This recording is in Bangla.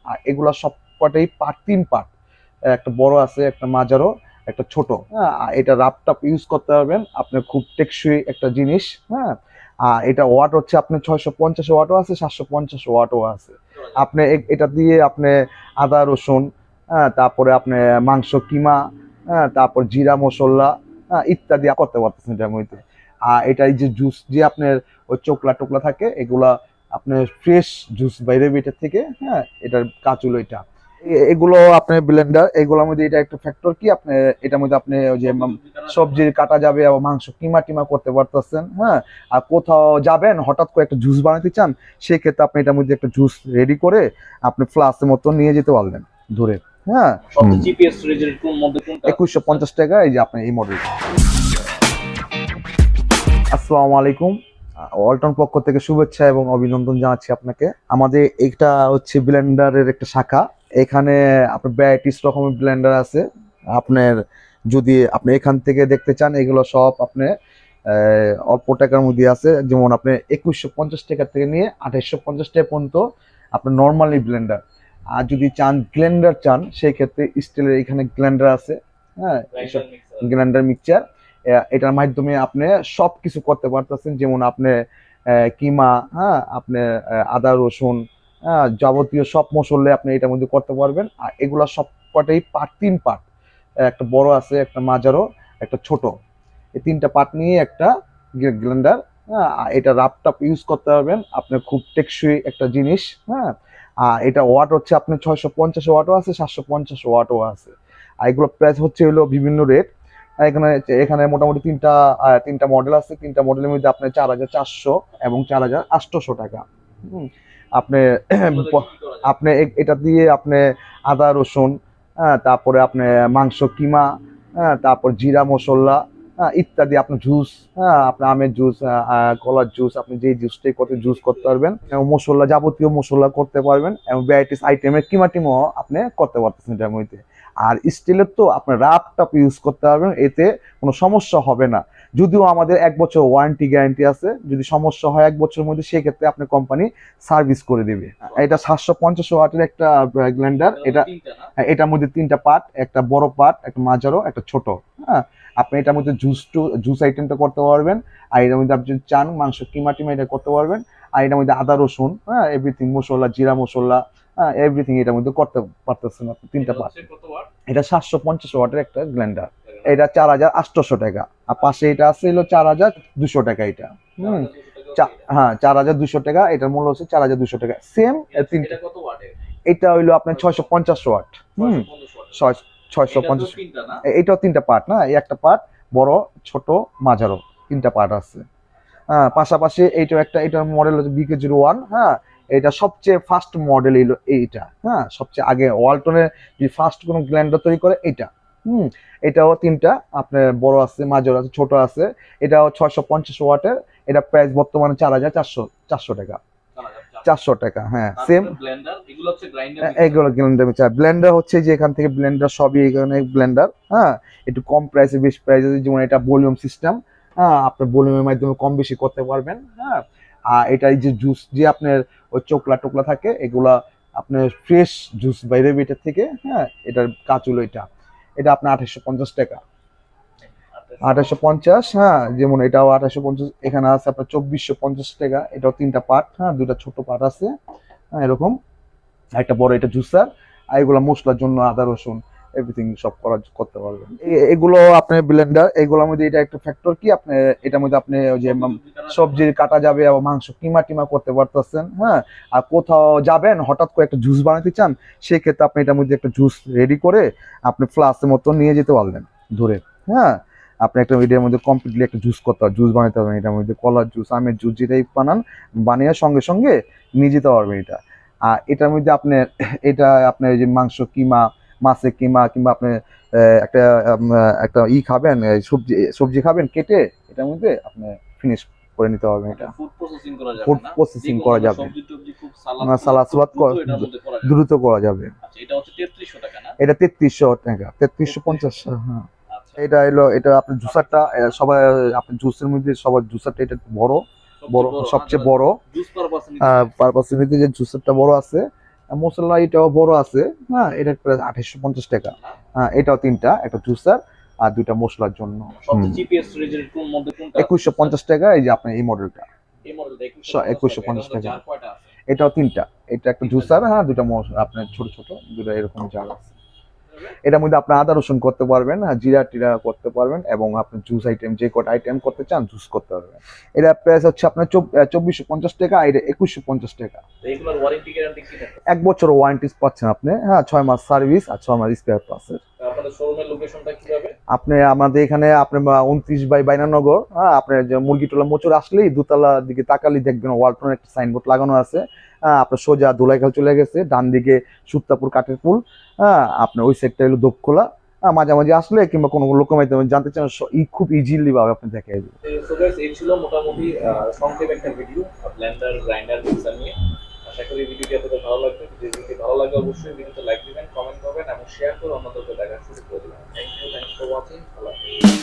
আর এগুলা সবকটাই পার্ট, 3 পার্ট, একটা বড় আছে, একটা মাঝারো, একটা ছোট। হ্যাঁ, এটা রাপটাপ ইউজ করতে পারবেন, আপনার খুব টেকসই একটা জিনিস। হ্যাঁ, আর এটা ওয়াট হচ্ছে আপনার 650 ওয়াটও আছে, 750 ওয়াটও আছে। আপনি এটা দিয়ে আপনি আদা রসুন, হ্যাঁ, তারপরে আপনি মাংস কিমা, হ্যাঁ, তারপর জিরা মশলা, হ্যাঁ, ইত্যাদি করতে পারতেছেন এটার মধ্যে। আর এটা এই যে জুস যে আপনার ওই চোকলা টোকলা থাকে, এগুলা আপনার ফ্রেশ জুস বাইরে বেটার থেকে। হ্যাঁ, এটার কাজ হলো এটা। এগুলো আপনার ব্লেন্ডার, এগুলোর মধ্যে এটা একটা ফ্যাক্টর কি, আপনি এটার মধ্যে আপনি ওই যে সবজি কাটা যাবে, আবার মাংস কিমা টিমা করতে পারতেছেন। হ্যাঁ, আর কোথাও যাবেন হঠাৎ করে একটা জুস বানাতে চান, সেক্ষেত্রে আপনি এটার মধ্যে একটা জুস রেডি করে আপনি ফ্লাস্কের মতো নিয়ে যেতে পারলেন ধরে। হ্যাঁ, 2150 টাকা এই যে আপনার এই মডেল। আসসালামু আলাইকুম, ওয়ালটন পক্ষ থেকে শুভেচ্ছা এবং অভিনন্দন জানাচ্ছি আপনাকে। আমাদের এটা হচ্ছে ব্লেন্ডারের একটা শাখা। এখানে আপনার ভ্যারাইটিস রকমের ব্লেন্ডার আছে। আপনার যদি আপনি এখান থেকে দেখতে চান, এগুলো সব আপনি অল্প টাকার মধ্যে আছে। যেমন আপনি 2150 টাকা থেকে নিয়ে 2850 টাকা পর্যন্ত আপনার নর্মালি ব্লেন্ডার। আর যদি চান গ্লেন্ডার চান, সেই ক্ষেত্রে স্টিলের এখানে গ্লেন্ডার আছে। হ্যাঁ, গ্লেন্ডার মিক্সচার, এটার মাধ্যমে আপনি সব কিছু করতে পারতেছেন। যেমন আপনি কিমা, হ্যাঁ, আপনি আদা রসুন, হ্যাঁ, যাবতীয় সব মশলা আপনি এটার মধ্যে করতে পারবেন। আর এগুলা সব কটাই পার্ট, 3 পার্ট, একটা বড় আছে, একটা মাঝারো, একটা ছোট। এই 3টা পার্ট নিয়ে একটা গ্লেন্ডার। হ্যাঁ, এটা রাপটাপ ইউজ করতে পারবেন, আপনার খুব টেকসই একটা জিনিস। হ্যাঁ, আর এটা ওয়াট হচ্ছে আপনার 650 ওয়াটও আছে, 750 ওয়াটও আছে। আর এগুলো প্রাইস হচ্ছে হলো বিভিন্ন রেট। এখানে এখানে মোটামুটি তিনটা মডেল আছে। 3টা মডেলের মধ্যে আপনার 4400 এবং 4800 টাকা। আপনি আপনি এটা দিয়ে আপনি আদা রসুন, হ্যাঁ, তারপরে আপনি মাংস কিমা, হ্যাঁ, তারপর জিরা মশলা, ইত্যাদি আপনি জুস, হ্যাঁ, আপনার আমের জুস, কলার জুস, আপনি যে জুসটাই করতে জুস করতে পারবেন, এবং মশলা যাবতীয় মশলা করতে পারবেন, এবং ভ্যারাইটিস আইটেমের কিমা টিমও আপনি করতে পারতেছেন এটার মধ্যে। আর স্টিলের তো আপনার রাপ টাপ ইউজ করতে পারবেন, এতে কোনো সমস্যা হবে না। যদিও আমাদের 1 বছর ওয়ারেন্টি গ্যারান্টি আছে, যদি সমস্যা হয় 1 বছরের মধ্যে, সেক্ষেত্রে আপনি কোম্পানি সার্ভিস করে দিবে। এটা 750 ওয়াটের একটা ব্লেন্ডার। এটার মধ্যে 3টা পার্ট, একটা বড় পার্ট, একটা মাঝারো, একটা ছোট। হ্যাঁ, আপনি এটার মধ্যে জুস আইটেমটা করতে পারবেন। আর এটার মধ্যে আপনি চান মাংস কিমা টিমা এটা করতে পারবেন। আর এটার মধ্যে আদা রসুন, হ্যাঁ, এভরিথিং মশলা, জিরা মশলা, হ্যাঁ, এভরিথিং এটার মধ্যে করতে পারতেছেন আপনি। 3টা পার্ট। এটা 750 ওয়াটের একটা ব্লেন্ডার। এটা 4800 টাকা। আর পাশে এটা আছে হলো 4200 টাকা। এটা হ্যাঁ, 4200 টাকা। এটার মূল্য হচ্ছে 4200 টাকা। সেম এটা হইলো আপনার 650 ওয়াট। 650। এটাও 3টা পার্ট না, এই একটা পার্ট বড়, ছোট, মাঝারো, 3টা পার্ট আছে। হ্যাঁ, পাশাপাশি এইটাও একটা, এটার মডেল হচ্ছে BK01। হ্যাঁ, এটা সবচেয়ে ফার্স্ট মডেল এলো এইটা। হ্যাঁ, সবচেয়ে আগে ওয়ালটনের যে ফার্স্ট কোনো গ্ল্যান্ডার তৈরি করে এটা। এটাও 3টা আপনার বড় আছে, মাঝারো আছে, ছোট আছে। এটাও 650 ওয়াটের। এটা প্রাইস বর্তমানে 4400 টাকা। 400 টাকা। হ্যাঁ, সেম। এগুলো গ্লেন্ডার মিক্সার। ব্লেন্ডার হচ্ছে যে এখান থেকে ব্লেন্ডার সবই এখানে ব্লেন্ডার। হ্যাঁ, একটু কম প্রাইসে বেশি প্রাইসে, যেমন এটা ভলিউম সিস্টেম। হ্যাঁ, আপনার ভলিউমের মাধ্যমে কম বেশি করতে পারবেন। হ্যাঁ, আর এটা যে জুস যে আপনার ওই চোকলা টোকলা থাকে, এগুলা আপনার ফ্রেশ জুস বাইরে বেটার থেকে। হ্যাঁ, এটার কাজ হলো এটা। এটা আপনার 2850 টাকা। 2850। হ্যাঁ, যেমন এটাও 2850। এখানে আছে আপনার 2450 টাকা। এটাও 3টা পার্ট। হ্যাঁ, 2টা ছোট পার্ট আছে। হ্যাঁ, এরকম একটা বড়, এটা জুসার। আর এগুলো মশলার জন্য আদা রসুন এভরিথিং সব করতে পারবেন। এগুলো আপনার ব্লেন্ডার, এগুলোর মধ্যে এটা একটা ফ্যাক্টর কি, আপনি এটার মধ্যে আপনি ওই যে সবজি কাটা যাবে, আবার মাংস কিমা টিমা করতে পারতেছেন। হ্যাঁ, আর কোথাও যাবেন হঠাৎ করে একটা জুস বানাতে চান, সেক্ষেত্রে আপনি এটার মধ্যে একটা জুস রেডি করে আপনি ফ্লাস্কের মতো নিয়ে যেতে পারলেন ধরে। হ্যাঁ, আপনি একটা এটার মধ্যে কমপ্লিটলি একটা জুস করতে হবে, জুস বানাতে পারবেন। এটার মধ্যে কলার জুস, আমের জুস, যেটাই বানান, বানিয়ে সঙ্গে সঙ্গে নিয়ে যেতে পারবেন এটা। আর এটার মধ্যে আপনি এটা আপনার যে মাংস কিমা, মাছের কিমা, কিংবা আপনি একটা একটা খাবেন, সবজি খাবেন কেটে, এটার মধ্যে আপনি ফিনিশ করে নিতে পারবেন। এটা ফুড প্রসেসিং করা যাবে, সালাদ দ্রুত করা যাবে। এটা 3300 টাকা, 3350। হ্যাঁ, এটা এলো, এটা আপনার জুসারটা সবাই, আপনার জুসের মধ্যে সবার জুসারটা এটা বড়, সবচেয়ে বড় পারপাসিনিতে যে জুসারটা বড় আছে। মশলা এটাও বড় আছে, হ্যাঁ, এটা প্রায় 2850 টাকা। হ্যাঁ, এটাও 3টা, একটা জুসার আর 2টা মশলার জন্য। 2150 টাকা। এই যে আপনার এই মডেলটা, 2150 টাকা। এটাও 3টা, এটা একটা জুসার, হ্যাঁ, 2টা আপনার ছোট ছোট 2টা এরকম জার আছে। এটার মধ্যে আপনি আদা রসুন করতে পারবেন, জিরা টিরা করতে পারবেন, এবং আপনি জুস আইটেম যে কটা আইটেম করতে চান জুস করতে পারবেন। এটা প্রাইস হচ্ছে আপনার 2450 টাকা, আর এটা 2150 টাকা। 1 বছর ওয়ারেন্টি পাচ্ছেন আপনি, হ্যাঁ, 6 মাস সার্ভিস আর 6 মাস স্পেয়ার পার্টস। আপনি আমাদের এখানে আপনি 29/92, হ্যাঁ, আপনার যে মুরগিটোলা মোচর আসলেই দোতলার দিকে তাকালি দেখবেন ওয়ালটনের একটা সাইনবোর্ড লাগানো আছে। হ্যাঁ, আপনার সোজা ধুলাইখাল চলে গেছে, ডান দিকে সুত্তাপুর কাঠের পুল, হ্যাঁ, আপনার ওই সাইডটা হলো দোপখোলা। মাঝামাঝি আসলে কিংবা কোনো লোকের মাধ্যমে জানতে চান, খুব ইজিলি ভাবে আপনি দেখাই দেবেন। সো গাইস, এই ছিল মোটামুটি সংক্ষেপ একটা ভিডিও ব্লেন্ডার গ্রাইন্ডার মিক্সার নিয়ে। আশা করি ভিডিওটি আপনাদের ভালো লাগবে। যদি ভালো লাগে অবশ্যই ভিডিওতে লাইক দিবেন, কমেন্ট করবেন এবং শেয়ার করে অন্যদেরকে দেখার সুযোগ করে দিবেন। Thank you for watching. আল্লাহ হাফেজ।